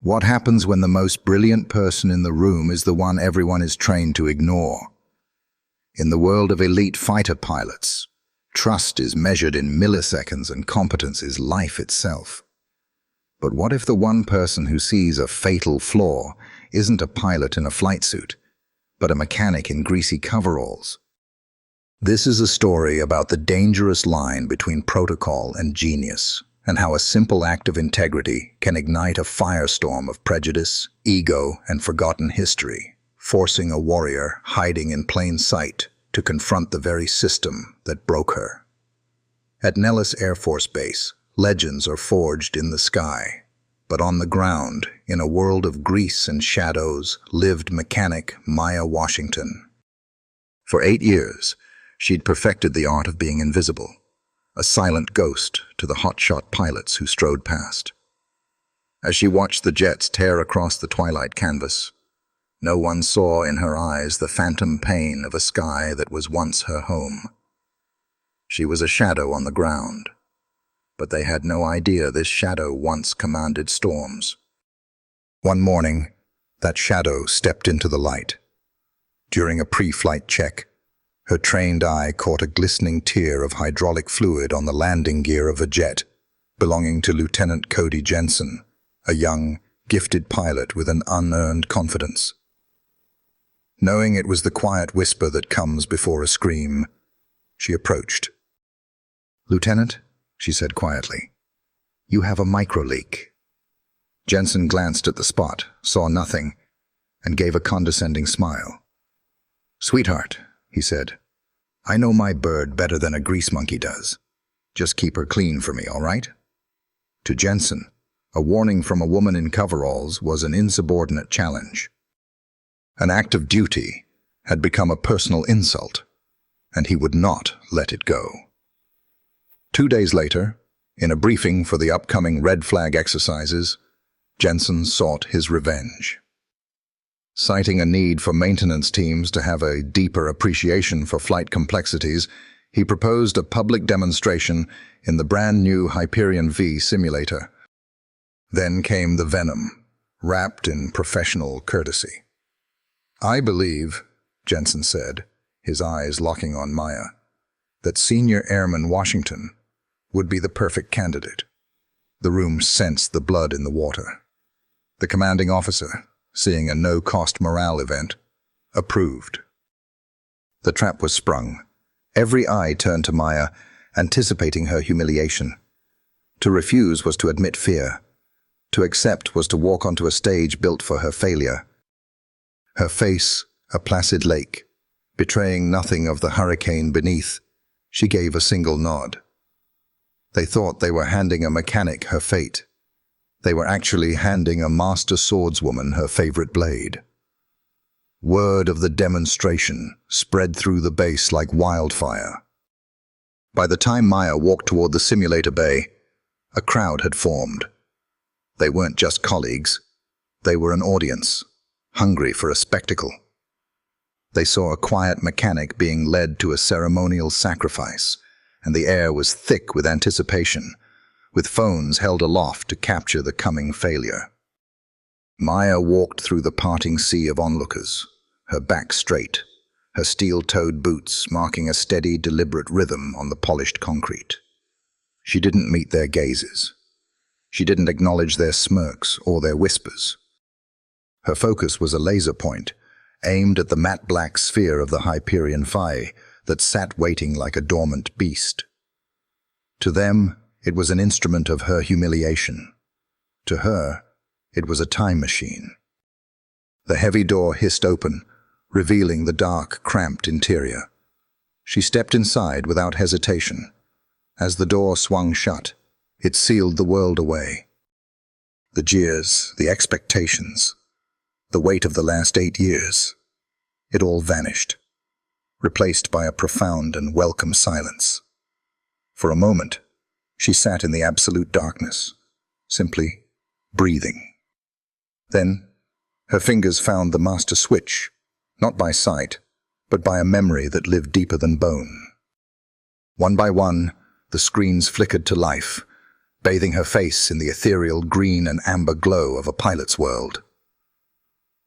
What happens when the most brilliant person in the room is the one everyone is trained to ignore? In the world of elite fighter pilots, trust is measured in milliseconds and competence is life itself. But what if the one person who sees a fatal flaw isn't a pilot in a flight suit, but a mechanic in greasy coveralls? This is a story about the dangerous line between protocol and genius, and how a simple act of integrity can ignite a firestorm of prejudice, ego, and forgotten history, forcing a warrior hiding in plain sight to confront the very system that broke her. At Nellis Air Force Base, legends are forged in the sky, but on the ground, in a world of grease and shadows, lived mechanic Maya Washington. For 8 years, she'd perfected the art of being invisible, a silent ghost to the hotshot pilots who strode past. As she watched the jets tear across the twilight canvas, no one saw in her eyes the phantom pain of a sky that was once her home. She was a shadow on the ground, but they had no idea this shadow once commanded storms. One morning, that shadow stepped into the light. During a pre-flight check, her trained eye caught a glistening tear of hydraulic fluid on the landing gear of a jet belonging to Lieutenant Cody Jensen, a young, gifted pilot with an unearned confidence. Knowing it was the quiet whisper that comes before a scream, she approached. "Lieutenant," she said quietly, "you have a micro-leak." Jensen glanced at the spot, saw nothing, and gave a condescending smile. "Sweetheart," he said, "I know my bird better than a grease monkey does. Just keep her clean for me, all right?" To Jensen, a warning from a woman in coveralls was an insubordinate challenge. An act of duty had become a personal insult, and he would not let it go. 2 days later, in a briefing for the upcoming red flag exercises, Jensen sought his revenge. Citing a need for maintenance teams to have a deeper appreciation for flight complexities, he proposed a public demonstration in the brand new Hyperion V simulator. Then came the venom, wrapped in professional courtesy. "I believe," Jensen said, his eyes locking on Maya, "that Senior Airman Washington would be the perfect candidate." The room sensed the blood in the water. The commanding officer, seeing a no-cost morale event, approved. The trap was sprung. Every eye turned to Maya, anticipating her humiliation. To refuse was to admit fear. To accept was to walk onto a stage built for her failure. Her face, a placid lake, betraying nothing of the hurricane beneath, she gave a single nod. They thought they were handing a mechanic her fate. They were actually handing a master swordswoman her favorite blade. Word of the demonstration spread through the base like wildfire. By the time Maya walked toward the simulator bay, a crowd had formed. They weren't just colleagues. They were an audience, hungry for a spectacle. They saw a quiet mechanic being led to a ceremonial sacrifice, and the air was thick with anticipation, with phones held aloft to capture the coming failure. Maya walked through the parting sea of onlookers, her back straight, her steel-toed boots marking a steady, deliberate rhythm on the polished concrete. She didn't meet their gazes. She didn't acknowledge their smirks or their whispers. Her focus was a laser point, aimed at the matte black sphere of the Hyperion V that sat waiting like a dormant beast. To them, it was an instrument of her humiliation. To her, it was a time machine. The heavy door hissed open, revealing the dark, cramped interior. She stepped inside without hesitation. As the door swung shut, it sealed the world away. The jeers, the expectations, the weight of the last 8 years, it all vanished, replaced by a profound and welcome silence. For a moment, she sat in the absolute darkness, simply breathing. Then, her fingers found the master switch, not by sight, but by a memory that lived deeper than bone. One by one, the screens flickered to life, bathing her face in the ethereal green and amber glow of a pilot's world.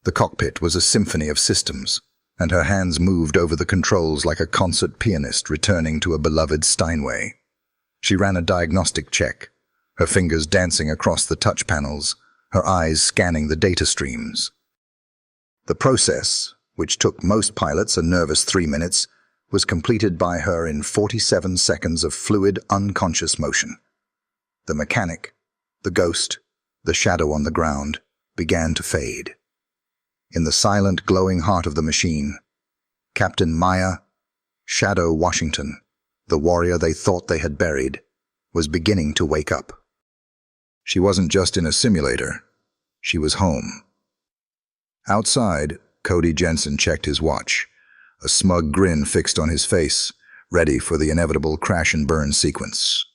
The cockpit was a symphony of systems, and her hands moved over the controls like a concert pianist returning to a beloved Steinway. She ran a diagnostic check, her fingers dancing across the touch panels, her eyes scanning the data streams. The process, which took most pilots a nervous 3 minutes, was completed by her in 47 seconds of fluid, unconscious motion. The mechanic, the ghost, the shadow on the ground, began to fade. In the silent, glowing heart of the machine, Captain Maya, Shadow Washington, the warrior they thought they had buried, was beginning to wake up. She wasn't just in a simulator, she was home. Outside, Cody Jensen checked his watch, a smug grin fixed on his face, ready for the inevitable crash and burn sequence.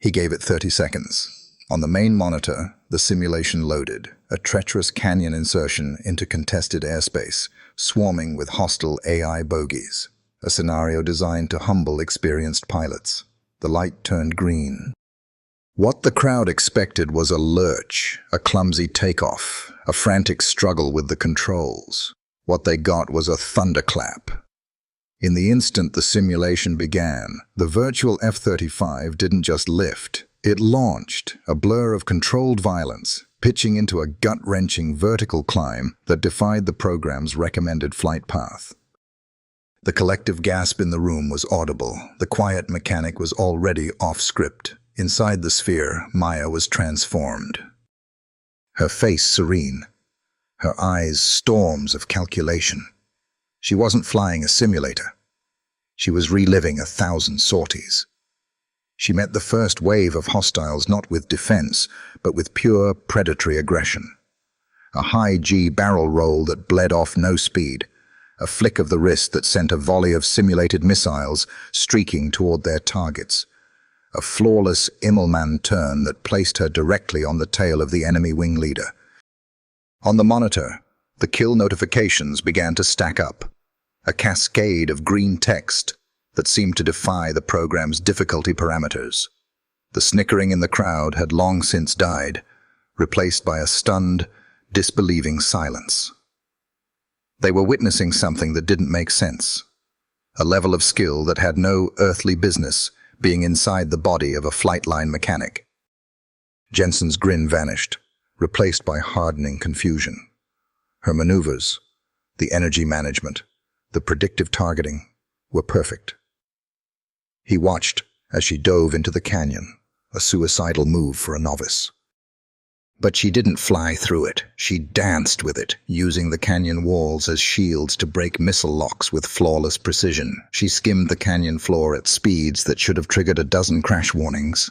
He gave it 30 seconds. On the main monitor, the simulation loaded, a treacherous canyon insertion into contested airspace, swarming with hostile AI bogies, a scenario designed to humble experienced pilots. The light turned green. What the crowd expected was a lurch, a clumsy takeoff, a frantic struggle with the controls. What they got was a thunderclap. In the instant the simulation began, the virtual F-35 didn't just lift. It launched, a blur of controlled violence, pitching into a gut-wrenching vertical climb that defied the program's recommended flight path. The collective gasp in the room was audible. The quiet mechanic was already off-script. Inside the sphere, Maya was transformed. Her face serene, her eyes storms of calculation. She wasn't flying a simulator. She was reliving 1,000 sorties. She met the first wave of hostiles not with defense, but with pure predatory aggression. A high G barrel roll that bled off no speed, a flick of the wrist that sent a volley of simulated missiles streaking toward their targets, a flawless Immelmann turn that placed her directly on the tail of the enemy wing leader. On the monitor, the kill notifications began to stack up, a cascade of green text that seemed to defy the program's difficulty parameters. The snickering in the crowd had long since died, replaced by a stunned, disbelieving silence. They were witnessing something that didn't make sense, a level of skill that had no earthly business being inside the body of a flight line mechanic. Jensen's grin vanished, replaced by hardening confusion. Her maneuvers, the energy management, the predictive targeting, were perfect. He watched as she dove into the canyon, a suicidal move for a novice. But she didn't fly through it. She danced with it, using the canyon walls as shields to break missile locks with flawless precision. She skimmed the canyon floor at speeds that should have triggered a dozen crash warnings.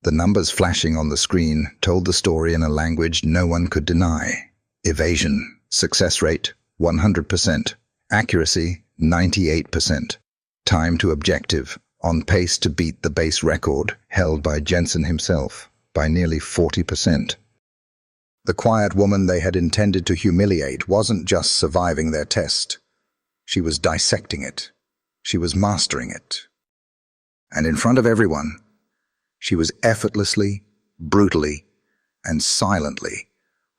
The numbers flashing on the screen told the story in a language no one could deny. Evasion, success rate, 100%. Accuracy, 98%. Time to objective, on pace to beat the base record held by Jensen himself by nearly 40%. The quiet woman they had intended to humiliate wasn't just surviving their test. She was dissecting it. She was mastering it. And in front of everyone, she was effortlessly, brutally, and silently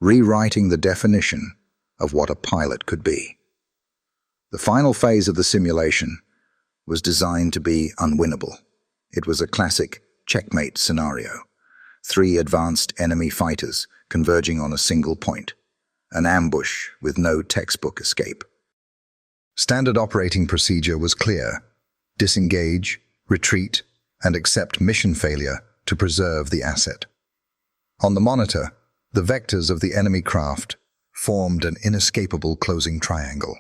rewriting the definition of what a pilot could be. The final phase of the simulation was designed to be unwinnable. It was a classic checkmate scenario. 3 advanced enemy fighters converging on a single point, an ambush with no textbook escape. Standard operating procedure was clear: disengage, retreat, and accept mission failure to preserve the asset. On the monitor, the vectors of the enemy craft formed an inescapable closing triangle.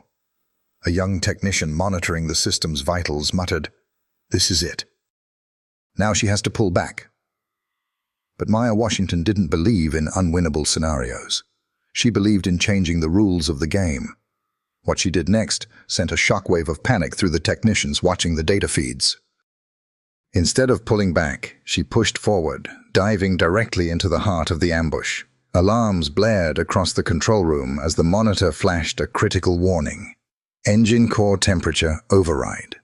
A young technician monitoring the system's vitals muttered, "This is it. Now she has to pull back." But Maya Washington didn't believe in unwinnable scenarios. She believed in changing the rules of the game. What she did next sent a shockwave of panic through the technicians watching the data feeds. Instead of pulling back, she pushed forward, diving directly into the heart of the ambush. Alarms blared across the control room as the monitor flashed a critical warning: engine core temperature override.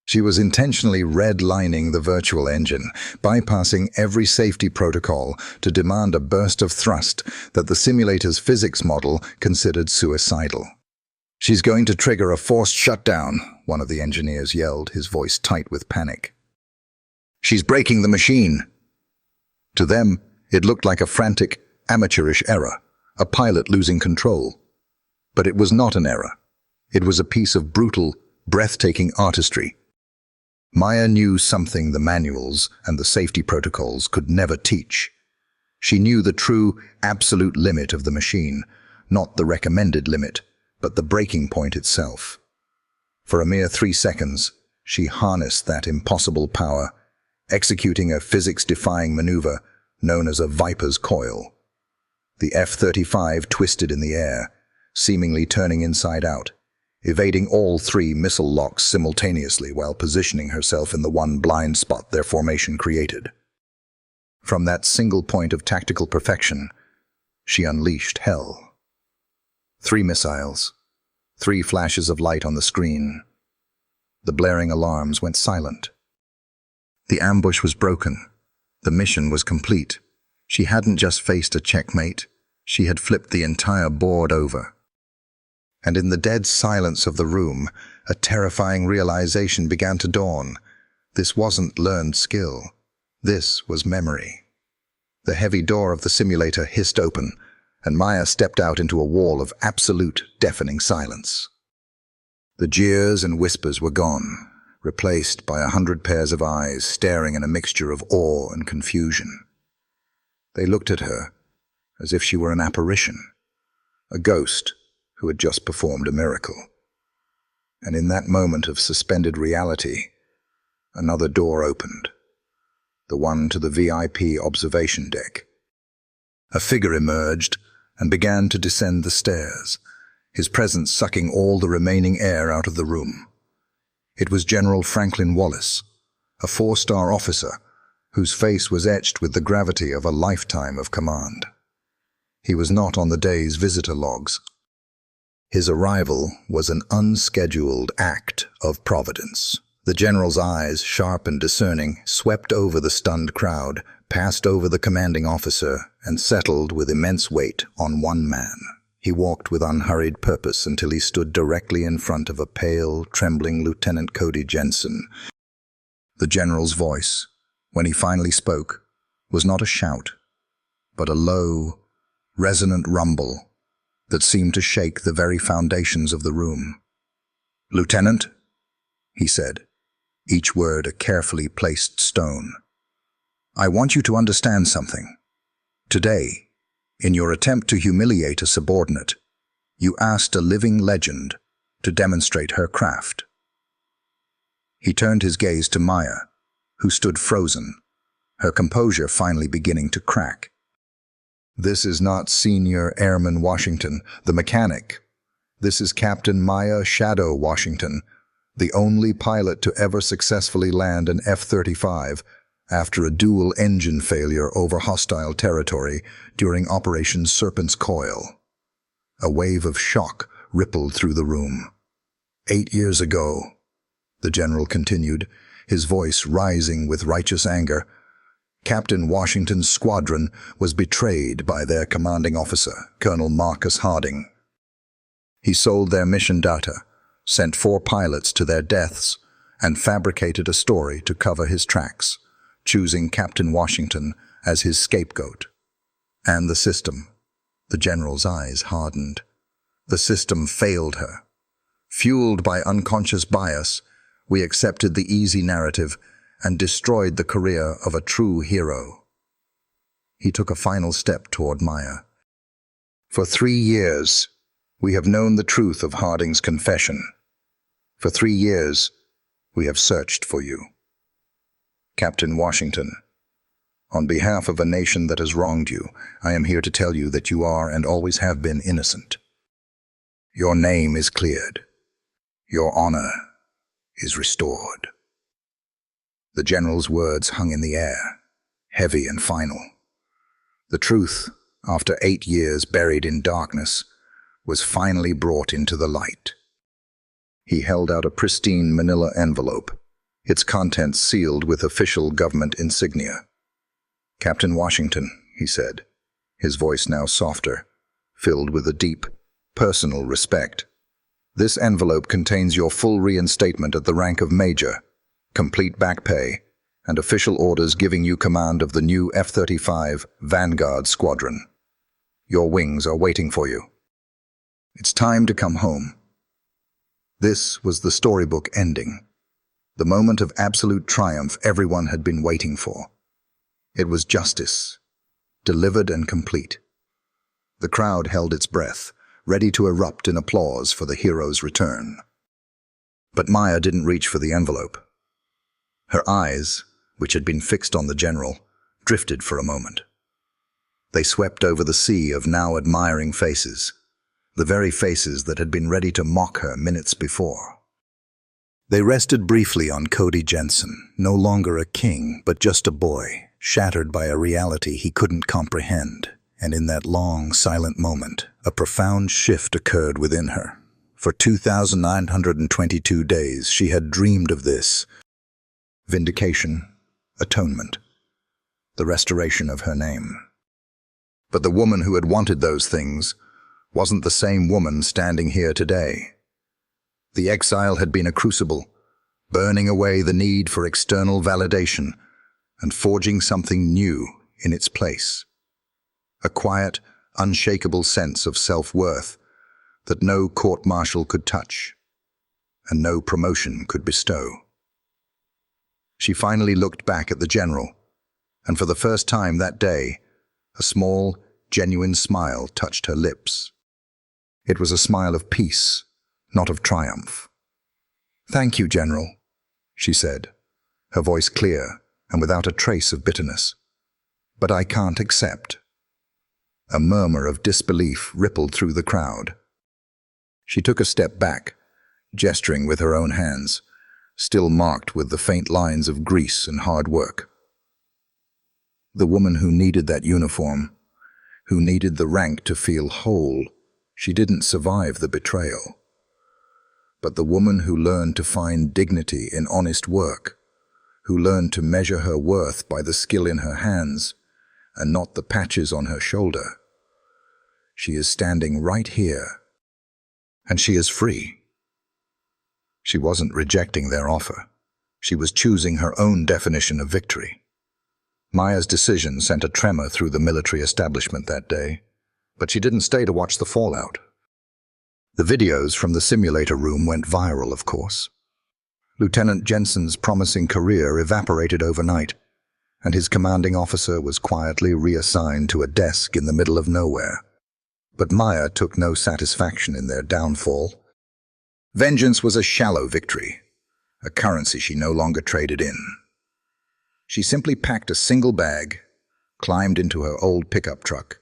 She was intentionally redlining the virtual engine, bypassing every safety protocol to demand a burst of thrust that the simulator's physics model considered suicidal. "She's going to trigger a forced shutdown," one of the engineers yelled, his voice tight with panic. "She's breaking the machine." To them, it looked like a frantic, amateurish error, a pilot losing control. But it was not an error. It was a piece of brutal, breathtaking artistry. Maya knew something the manuals and the safety protocols could never teach. She knew the true, absolute limit of the machine, not the recommended limit, but the breaking point itself. For a mere 3 seconds, she harnessed that impossible power, executing a physics-defying maneuver known as a Viper's coil. The F-35 twisted in the air, seemingly turning inside out, evading all 3 missile locks simultaneously while positioning herself in the one blind spot their formation created. From that single point of tactical perfection, she unleashed hell. 3 missiles, 3 flashes of light on the screen. The blaring alarms went silent. The ambush was broken. The mission was complete. She hadn't just faced a checkmate, she had flipped the entire board over. And in the dead silence of the room, a terrifying realization began to dawn. This wasn't learned skill. This was memory. The heavy door of the simulator hissed open, and Maya stepped out into a wall of absolute, deafening silence. The jeers and whispers were gone, replaced by 100 pairs of eyes staring in a mixture of awe and confusion. They looked at her as if she were an apparition, a ghost who had just performed a miracle. And in that moment of suspended reality, another door opened, the one to the VIP observation deck. A figure emerged and began to descend the stairs, his presence sucking all the remaining air out of the room. It was General Franklin Wallace, a 4-star officer whose face was etched with the gravity of a lifetime of command. He was not on the day's visitor logs. His arrival was an unscheduled act of providence. The general's eyes, sharp and discerning, swept over the stunned crowd, passed over the commanding officer, and settled with immense weight on one man. He walked with unhurried purpose until he stood directly in front of a pale, trembling Lieutenant Cody Jensen. The general's voice, when he finally spoke, was not a shout, but a low, resonant rumble that seemed to shake the very foundations of the room. "Lieutenant," he said, each word a carefully placed stone, "I want you to understand something. Today, in your attempt to humiliate a subordinate, you asked a living legend to demonstrate her craft." He turned his gaze to Maya, who stood frozen, her composure finally beginning to crack. "This is not Senior Airman Washington, the mechanic. This is Captain Maya Shadow Washington, the only pilot to ever successfully land an F-35 after a dual engine failure over hostile territory during Operation Serpent's Coil." A wave of shock rippled through the room. 8 years ago, the general continued, his voice rising with righteous anger, Captain Washington's squadron was betrayed by their commanding officer, Colonel Marcus Harding. He sold their mission data, sent 4 pilots to their deaths, and fabricated a story to cover his tracks, choosing Captain Washington as his scapegoat. And the system. The general's eyes hardened. The system failed her. Fueled by unconscious bias, we accepted the easy narrative and destroyed the career of a true hero. He took a final step toward Maya. "For 3 years, we have known the truth of Harding's confession. For 3 years, we have searched for you. Captain Washington, on behalf of a nation that has wronged you, I am here to tell you that you are and always have been innocent. Your name is cleared. Your honor is restored." The general's words hung in the air, heavy and final. The truth, after 8 years buried in darkness, was finally brought into the light. He held out a pristine manila envelope, its contents sealed with official government insignia. "Captain Washington," he said, his voice now softer, filled with a deep, personal respect. "This envelope contains your full reinstatement at the rank of Major, complete back pay, and official orders giving you command of the new F-35 Vanguard Squadron. Your wings are waiting for you. It's time to come home." This was the storybook ending, the moment of absolute triumph everyone had been waiting for. It was justice, delivered and complete. The crowd held its breath, ready to erupt in applause for the hero's return. But Maya didn't reach for the envelope. Her eyes, which had been fixed on the general, drifted for a moment. They swept over the sea of now admiring faces, the very faces that had been ready to mock her minutes before. They rested briefly on Cody Jensen, no longer a king, but just a boy, shattered by a reality he couldn't comprehend. And in that long, silent moment, a profound shift occurred within her. For 2,922 days, she had dreamed of this. Vindication, atonement, the restoration of her name. But the woman who had wanted those things wasn't the same woman standing here today. The exile had been a crucible, burning away the need for external validation and forging something new in its place. A quiet, unshakable sense of self-worth that no court-martial could touch and no promotion could bestow. She finally looked back at the general, and for the first time that day, a small, genuine smile touched her lips. It was a smile of peace, not of triumph. "Thank you, General," she said, her voice clear and without a trace of bitterness. "But I can't accept." A murmur of disbelief rippled through the crowd. She took a step back, gesturing with her own hands, still marked with the faint lines of grease and hard work. The woman who needed that uniform, who needed the rank to feel whole, she didn't survive the betrayal. But the woman who learned to find dignity in honest work, who learned to measure her worth by the skill in her hands and not the patches on her shoulder, she is standing right here, and she is free. She wasn't rejecting their offer. She was choosing her own definition of victory. Maya's decision sent a tremor through the military establishment that day, but she didn't stay to watch the fallout. The videos from the simulator room went viral, of course. Lieutenant Jensen's promising career evaporated overnight, and his commanding officer was quietly reassigned to a desk in the middle of nowhere. But Maya took no satisfaction in their downfall. Vengeance was a shallow victory, a currency she no longer traded in. She simply packed a single bag, climbed into her old pickup truck,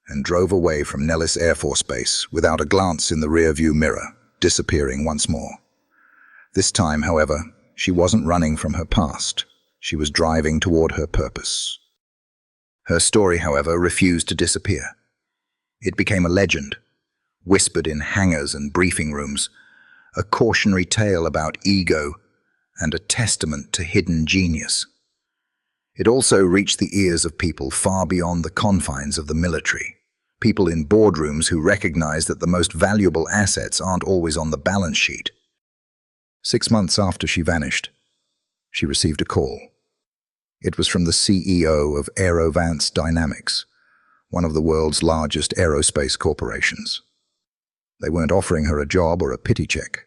and drove away from Nellis Air Force Base without a glance in the rearview mirror, disappearing once more. This time, however, she wasn't running from her past. She was driving toward her purpose. Her story, however, refused to disappear. It became a legend, whispered in hangars and briefing rooms, a cautionary tale about ego and a testament to hidden genius. It also reached the ears of people far beyond the confines of the military, people in boardrooms who recognize that the most valuable assets aren't always on the balance sheet. 6 months after she vanished, she received a call. It was from the CEO of Aerovance Dynamics, one of the world's largest aerospace corporations. They weren't offering her a job or a pity check.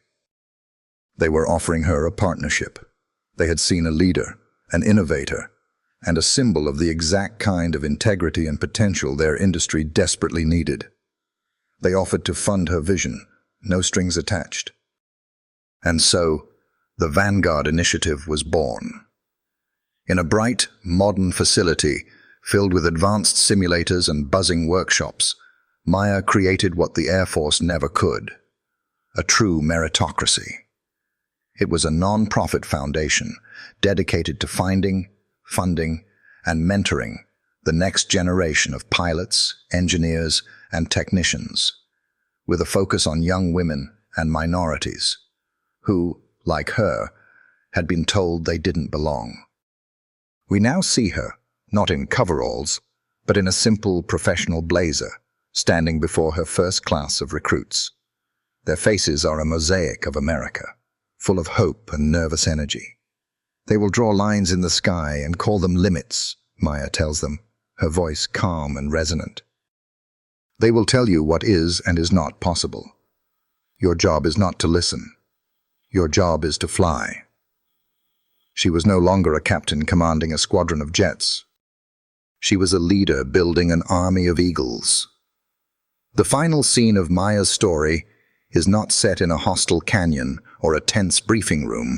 They were offering her a partnership. They had seen a leader, an innovator, and a symbol of the exact kind of integrity and potential their industry desperately needed. They offered to fund her vision, no strings attached. And so, the Vanguard Initiative was born. In a bright, modern facility filled with advanced simulators and buzzing workshops, Maya created what the Air Force never could, a true meritocracy. It was a non-profit foundation dedicated to finding, funding, and mentoring the next generation of pilots, engineers, and technicians, with a focus on young women and minorities, who, like her, had been told they didn't belong. We now see her, not in coveralls, but in a simple professional blazer, standing before her first class of recruits. Their faces are a mosaic of America, full of hope and nervous energy. They will draw lines in the sky and call them limits, Maya tells them, her voice calm and resonant. They will tell you what is and is not possible. Your job is not to listen. Your job is to fly. She was no longer a captain commanding a squadron of jets. She was a leader building an army of eagles. The final scene of Maya's story is not set in a hostile canyon or a tense briefing room.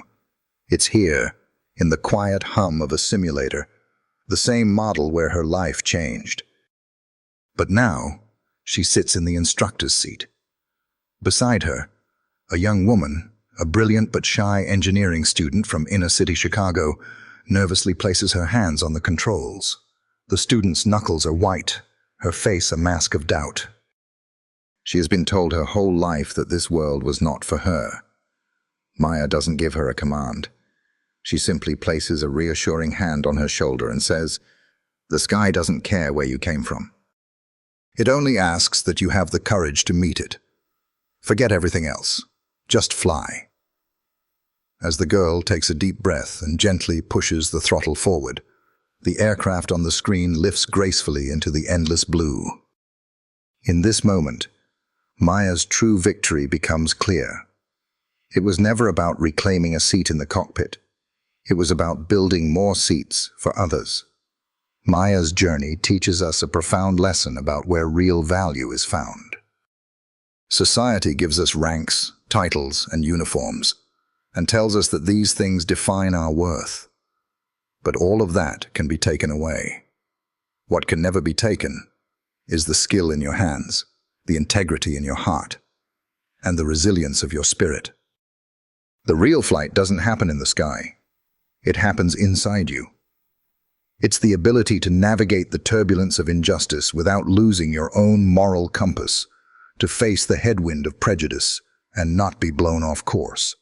It's here, in the quiet hum of a simulator, the same model where her life changed. But now, she sits in the instructor's seat. Beside her, a young woman, a brilliant but shy engineering student from inner-city Chicago, nervously places her hands on the controls. The student's knuckles are white, her face a mask of doubt. She has been told her whole life that this world was not for her. Maya doesn't give her a command. She simply places a reassuring hand on her shoulder and says, "The sky doesn't care where you came from. It only asks that you have the courage to meet it. Forget everything else. Just fly." As the girl takes a deep breath and gently pushes the throttle forward, the aircraft on the screen lifts gracefully into the endless blue. In this moment, Maya's true victory becomes clear. It was never about reclaiming a seat in the cockpit. It was about building more seats for others. Maya's journey teaches us a profound lesson about where real value is found. Society gives us ranks, titles, and uniforms, and tells us that these things define our worth. But all of that can be taken away. What can never be taken is the skill in your hands, the integrity in your heart, and the resilience of your spirit. The real flight doesn't happen in the sky. It happens inside you. It's the ability to navigate the turbulence of injustice without losing your own moral compass, to face the headwind of prejudice and not be blown off course.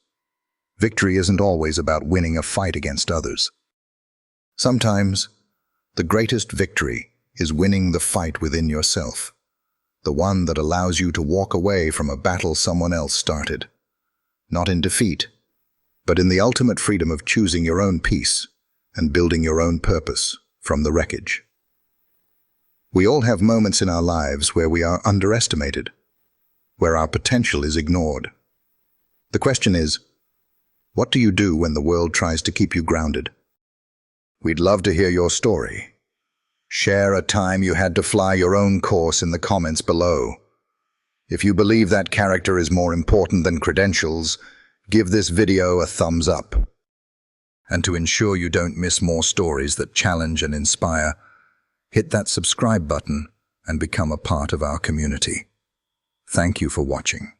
Victory isn't always about winning a fight against others. Sometimes, the greatest victory is winning the fight within yourself, the one that allows you to walk away from a battle someone else started, not in defeat, but in the ultimate freedom of choosing your own peace and building your own purpose from the wreckage. We all have moments in our lives where we are underestimated, where our potential is ignored. The question is, what do you do when the world tries to keep you grounded? We'd love to hear your story. Share a time you had to fly your own course in the comments below. If you believe that character is more important than credentials, give this video a thumbs up. And to ensure you don't miss more stories that challenge and inspire, hit that subscribe button and become a part of our community. Thank you for watching.